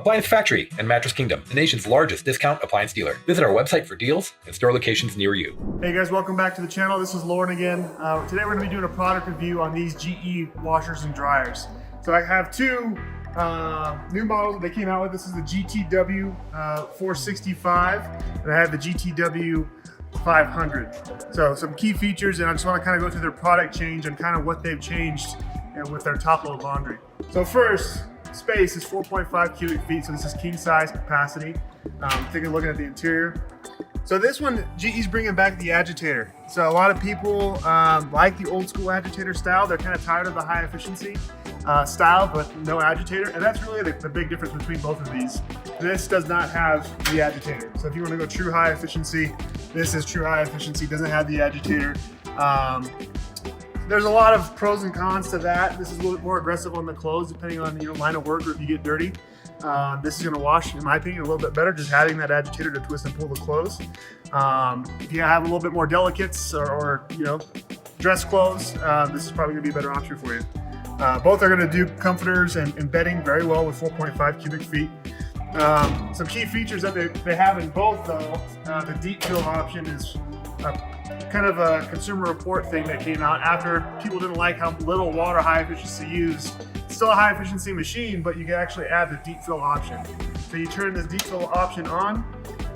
Appliance Factory and Mattress Kingdom, the nation's largest discount appliance dealer. Visit our website for deals and store locations near you. Hey guys, welcome back to the channel. This is Loren again. Today we're going to be doing a product review on these GE washers and dryers. So I have two new models that they came out with. This is the GTW 465 and I have the GTW 500. So some key features, and I just want to kind of go through their product change and kind of what they've changed with their top load laundry. So first, space is 4.5 cubic feet, so this is king size capacity. Taking a look at the interior. So this one, GE's bringing back the Agitator. So a lot of people like the old school Agitator style. They're kind of tired of the high efficiency style, but no Agitator. And that's really the big difference between both of these. This does not have the Agitator. So if you want to go true high efficiency, this is true high efficiency, doesn't have the Agitator. There's a lot of pros and cons to that. This is a little bit more aggressive on the clothes, depending on line of work or if you get dirty. This is going to wash, in my opinion, a little bit better, just having that Agitator to twist and pull the clothes. If you have a little bit more delicates or dress clothes, this is probably going to be a better option for you. Both are going to do comforters and bedding very well with 4.5 cubic feet. Some key features that they have in both, though, the deep fill option is kind of a Consumer Report thing that came out after people didn't like how little water high efficiency used. It's still a high efficiency machine, but you can actually add the deep fill option. So you turn this deep fill option on,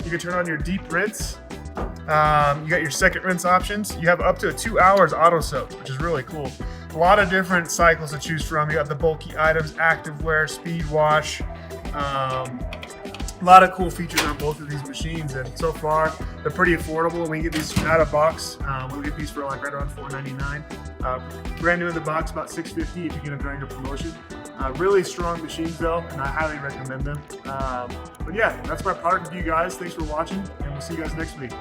you can turn on your deep rinse. You got your second rinse options. You have up to 2 hours auto soak, which is really cool. A lot of different cycles to choose from. You got the bulky items, active wear, speed wash. A lot of cool features on both of these machines, and so far they're pretty affordable. We can get these out of box. We'll get these for like right around $4.99. Brand new in the box, about $6.50 if you get them during a promotion. Really strong machines though, and I highly recommend them. But yeah, that's my product review, guys. Thanks for watching, and we'll see you guys next week.